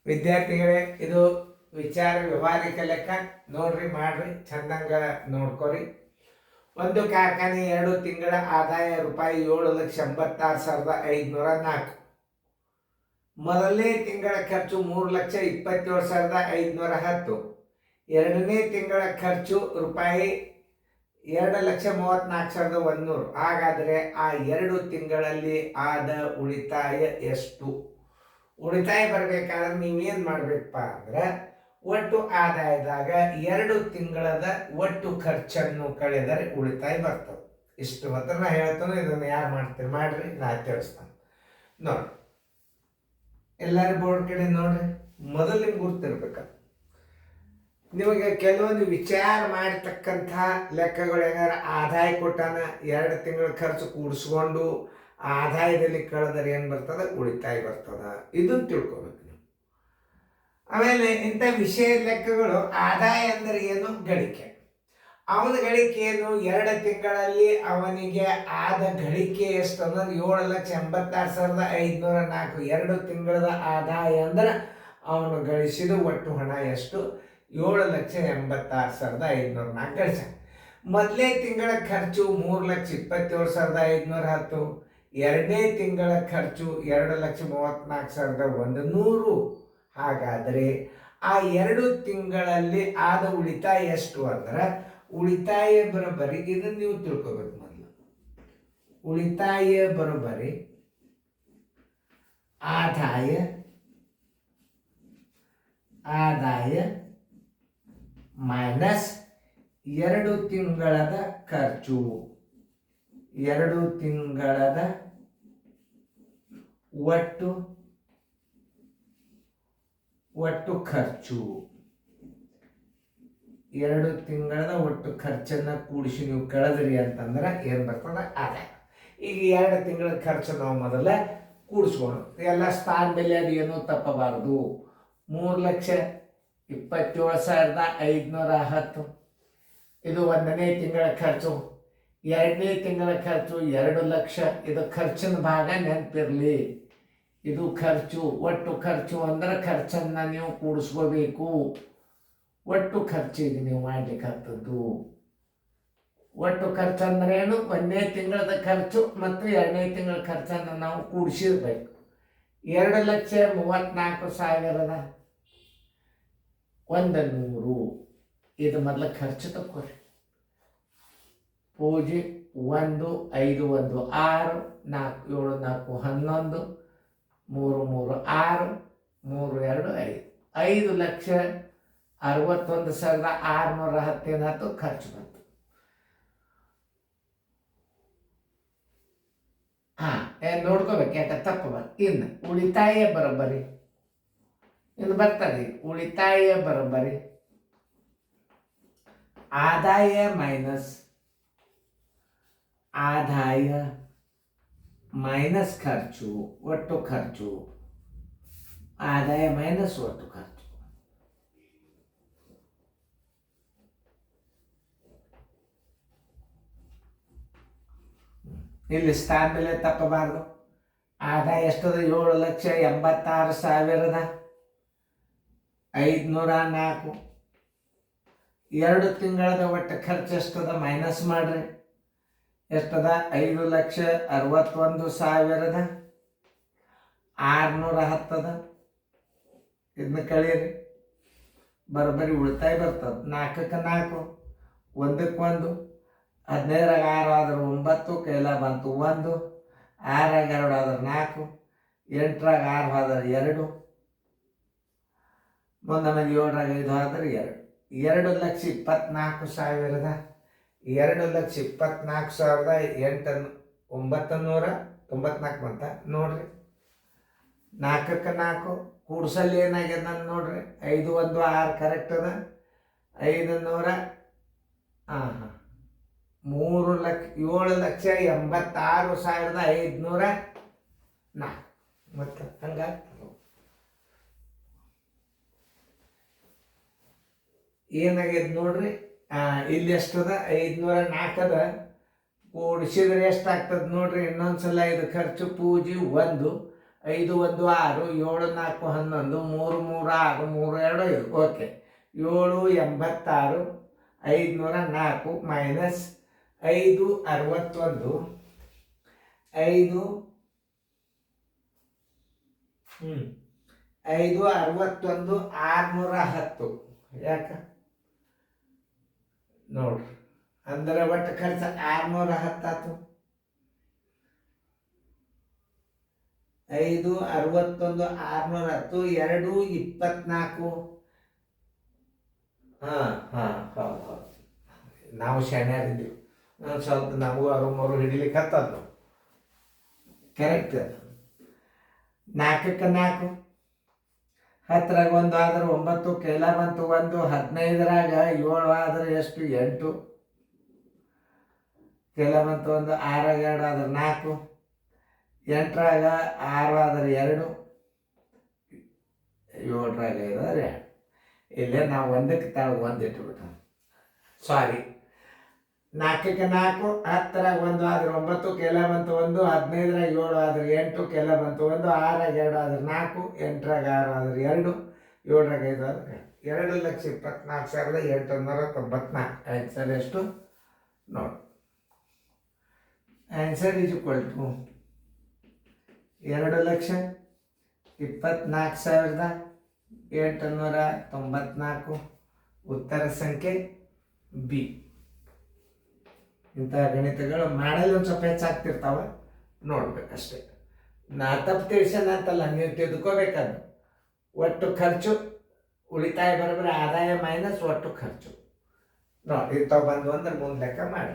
ವಿದ್ಯಾರ್ಥಿಗಳೇ, ಇದು ವಿಚಾರ ವ್ಯವಹಾರಿಕ ಲೆಕ್ಕ ನೋಡ್ರಿ, ಮಾಡ್ರಿ, ಚಂದಂಗ ನೋಡ್ಕೊರಿ. ಒಂದು ಕಾರ್ಖಾನೆ 2 ತಿಂಗಳ ಆದಾಯ ರೂಪಾಯಿ 7,86,504. ಮೊದಲನೇ ತಿಂಗಳ ಖರ್ಚು 3,27,510. ಎರಡನೇ ತಿಂಗಳ ಖರ್ಚು ರೂಪಾಯಿ 2,34,100. ಹಾಗಾದರೆ ಆ 2 ತಿಂಗಳಲ್ಲಿ ಆದ ಉಳಿತಾಯ ಎಷ್ಟು? ಉಳಿತಾಯ ಬರಬೇಕಾದ್ರೆ ನೀವೇನು ಮಾಡಬೇಕಪ್ಪ ಅಂದ್ರೆ, ಒಟ್ಟು ಆದಾಯದಾಗ 2 ತಿಂಗಳದ ಒಟ್ಟು ಖರ್ಚನ್ನು ಕಳೆದರೆ ಉಳಿತಾಯ ಬರ್ತದೆ. ಇಷ್ಟು ಮಾತ್ರ ನಾ ಹೇಳ್ತಾನೆ. ಇದನ್ನು ಯಾರು ಮಾಡ್ತೀರಿ ಮಾಡ್ರಿ, ನಾ ತಿಳಿಸ್ತಾನೆ ನೋಡಿ. ಎಲ್ಲರೂ ಬೋರ್ಡ್ ಕಡೆ ನೋಡ್ರಿ. ಮೊದಲು ನಿಮ್ಗೆ ಗುರ್ತಿರ್ಬೇಕ. ನಿಮಗೆ ಕೆಲವೊಂದು ವಿಚಾರ ಮಾಡತಕ್ಕಂಥ ಲೆಕ್ಕಗಳು ಏನಾರ ಆದಾಯ ಕೊಟ್ಟಾನ, 2 ತಿಂಗಳ ಖರ್ಚು ಕೂಡಿಸ್ಕೊಂಡು ಆದಾಯದಲ್ಲಿ ಕಳೆದರೆ ಏನು ಬರ್ತದೆ? ಉಳಿತಾಯ ಬರ್ತದ. ಇದನ್ನು ತಿಳ್ಕೊಬೇಕು ನೀವು. ಆಮೇಲೆ ಇಂಥ ವಿಷಯ ಲೆಕ್ಕಗಳು, ಆದಾಯ ಅಂದರೆ ಏನು? ಗಳಿಕೆ. ಅವನ ಗಳಿಕೆ ಏನು? 2 ತಿಂಗಳಲ್ಲಿ ಅವನಿಗೆ ಆದ ಗಳಿಕೆ ಎಷ್ಟು ಅಂದ್ರೆ 7,86,504. 2 ತಿಂಗಳದ ಆದಾಯ ಅಂದ್ರೆ ಅವನು ಗಳಿಸಿದ ಒಟ್ಟು ಹಣ ಎಷ್ಟು? 7,86,504 ಗಳಿಸ. ಮೊದಲನೇ ತಿಂಗಳ ಖರ್ಚು 3,27,510. ಎರಡನೇ ತಿಂಗಳ ಖರ್ಚು 2,34,100. ಹಾಗಾದರೆ ಆ 2 ತಿಂಗಳಲ್ಲಿ ಆದ ಉಳಿತಾಯ ಎಷ್ಟು ಅಂದ್ರೆ, ಉಳಿತಾಯ ಬರೋಬ್ಬರಿ ಇದನ್ನು ನೀವು ತಿಳ್ಕೊಬೇಕು. ಮೊದಲು ಉಳಿತಾಯ ಬರೋಬ್ಬರಿ ಆದಾಯ ಮೈನಸ್ 2 ತಿಂಗಳದ ಖರ್ಚು. 2 ತಿಂಗಳದ ಒಟ್ಟು ಖರ್ಚು. 2 ತಿಂಗಳದ ಒಟ್ಟು ಖರ್ಚನ್ನು ಕೂಡಿಸಿ ನೀವು ಕಳೆದ್ರಿ ಅಂತಂದ್ರೆ ಏನು ಬರ್ತದೆ? ಆದಾಯ. ಈಗ 2 ತಿಂಗಳ ಖರ್ಚು ನಾವು ಮೊದಲ ಕೂಡಿಸ್ಕೊಂಡು ಎಲ್ಲ ಸ್ಥಾನ ಬೆಲೆ ಅದು ಏನೂ ತಪ್ಪಬಾರದು. 3,27,510. ಇದು 1ನೇ ತಿಂಗಳ ಖರ್ಚು. 2ನೇ ತಿಂಗಳ ಖರ್ಚು 2 ಲಕ್ಷ. ಇದು ಖರ್ಚಿನ ಭಾಗ ನೆನಪಿರಲಿ. ಇದು ಖರ್ಚು. ಒಟ್ಟು ಖರ್ಚು ಅಂದ್ರೆ ಖರ್ಚನ್ನು ನೀವು ಕೂಡಿಸ್ಕೋಬೇಕು. ಒಟ್ಟು ಖರ್ಚಿಗೆ ನೀವು ಮಾಡಲಿಕ್ಕಂಥದ್ದು. ಒಟ್ಟು ಖರ್ಚು ಅಂದ್ರೆ ಏನು? 1ನೇ ತಿಂಗಳದ ಖರ್ಚು ಮತ್ತು 2ನೇ ತಿಂಗಳ ಖರ್ಚನ್ನು ನಾವು ಕೂಡಿಸಿರ್ಬೇಕು. 2,34,100. ಇದು ಮೊದಲ ಖರ್ಚು ತಕ್ಕೋರಿ. ಪೂಜೆ 1 5 1 6 4 7 4 11 3 3 6 3 2 5 5,61,610 ಖರ್ಚು ಬಂತು. ನೋಡ್ಕೋಬೇಕು, ಯಾಕೆ ತಪ್ಪು ಬಂತು. ಇನ್ನು ಉಳಿತಾಯ ಬರೋಬ್ಬರಿ ಇನ್ನು ಬರ್ತದೆ. ಉಳಿತಾಯ ಬರೋಬ್ಬರಿ ಆದಾಯ ಮೈನಸ್ ಖರ್ಚು, ಒಟ್ಟು ಖರ್ಚು. ಆದಾಯ ಮೈನಸ್ ಒಟ್ಟು ಖರ್ಚು. ಇಲ್ಲಿ ಸ್ಥಾನ ಬೆಲೆ ತಪ್ಪಬಾರ್ದು. ಆದಾಯ ಎಷ್ಟದ? 7,86,504. 2 ತಿಂಗಳದ ಒಟ್ಟು ಖರ್ಚು ಎಷ್ಟದ? ಮೈನಸ್ ಮಾಡ್ರಿ. ಎಷ್ಟದ? 5,61,610. ಇದನ್ನ ಕಳೀರಿ, ಬರೋಬ್ಬರಿ ಉಳಿತಾಯ ಬರ್ತದೆ. 4ಕ್ಕೆ 4, 1ಕ್ಕೆ 1. 15ರಾಗ 6 ಆದ್ರೆ 9, ಕೈಲ ಬಂತು 1. 6ರಾಗ 2 ಆದ್ರೆ 4, 8ರಾಗ 6 ಆದ್ರೆ 2, ಮುಂದೆ 7ರಾಗ 5 ಆದ್ರೆ 2. 2,24,000. 2,24,894 ಬಂತ ನೋಡ್ರಿ. 4ಕ್ಕೆ 4 ಕೂಡ್ಸಲ್ಲಿ ಏನಾಗ್ಯದ ನಾನು ನೋಡ್ರಿ. 5 1 6 ಕರೆಕ್ಟ್ ಅದ. 500 7,86,504 ಮತ್ತು ಹಂಗಾಗ್ತದೆ. ಏನಾಗ್ಯದ ನೋಡ್ರಿ. ಇಲ್ಲಿ ಎಷ್ಟದ? 504 ಅದ. ಕೂಡಿಸಿದ್ರೆ ಎಷ್ಟಾಗ್ತದೆ ನೋಡ್ರಿ. ಇನ್ನೊಂದ್ಸಲ ಇದು ಖರ್ಚು ಪೂಜೆ 1 5 1 6 7 4 11 3 3 6 3 2 5 ಓಕೆ 7 86 504 ಮೈನಸ್ 5 61 5 5 61 610 ಯಾಕೆ ನೋಡ್ರಿ ಅಂದ್ರೆ ಒಟ್ಟು ಖರ್ಚು 610 ಆಯ್ತು 5 61 610 2 24 ಹೌದು ನಾವು ಶಾಣ್ಯಾರಿದ್ದೀವಿ ಸ್ವಲ್ಪ ನಮಗೂ ಅರು ಹಿಡಿಲಿಕ್ಕೆ ಹತ್ತದ್ದು ಕರೆಕ್ಟ್ 4ಕ್ಕೆ 4 10ರಾಗ 1 ಆದ್ರೆ 9 ಕೆಲ ಬಂತು 1 15ರಾಗ 7 ಆದ್ರೆ ಎಷ್ಟು 8 ಕೆಲ ಬಂತು 1 6ರಾಗ 2 ಆದ್ರೆ 4 8ರಾಗ 6 ಆದ್ರೆ 2 7ರಾಗ 5 ಆದ್ರೆ 2 ಇಲ್ಲೇ ನಾವು 1ಕ್ಕೆ ತಾಳು 1 ಇಟ್ಬಿಟ್ಟು ಸಾರಿ 4ಕ್ಕೆ 4 10ರಾಗ 1 ಆದ್ರೆ 9 ಕೆಲ ಬಂತು 1 15ರಾಗ 7 ಆದ್ರೆ 8 ಕೆಲ ಬಂತು 1 6ರಾಗ 2 ಆದ್ರೆ 4 8ರಾಗ 6 ಆದ್ರೆ 2 7ರಾಗ 5 ಆದ್ರೆ 2,24,894 ಆನ್ಸರ್ ಎಷ್ಟು ನೋಡಿ ಆನ್ಸರ್ ಈಸ್ ಈಕ್ವಲ್ ಟು 2,24,894 ಉತ್ತರ ಸಂಖ್ಯೆ ಬಿ. ಇಂಥ ಗಣಿತಗಳು ಮಾಡಲು ಒಂದು ಸ್ವಲ್ಪ ಹೆಚ್ಚಾಗ್ತಿರ್ತಾವ ನೋಡ್ಬೇಕಷ್ಟೇ. ನಾ ತಪ್ಪು ತಿಳಿಸೋಣ ಅಂತಲ್ಲ, ನೀವು ತಿಳ್ಕೋಬೇಕದು. ಒಟ್ಟು ಖರ್ಚು ಉಳಿತಾಯ ಬರೋಬ್ಬರಿ ಆದಾಯ ಮೈನಸ್ ಒಟ್ಟು ಖರ್ಚು ನೋಡಿ ಇಂಥವು ಬಂದು ಅಂದ್ರೆ ಮುಂದೆ ಲೆಕ್ಕ ಮಾಡಿ.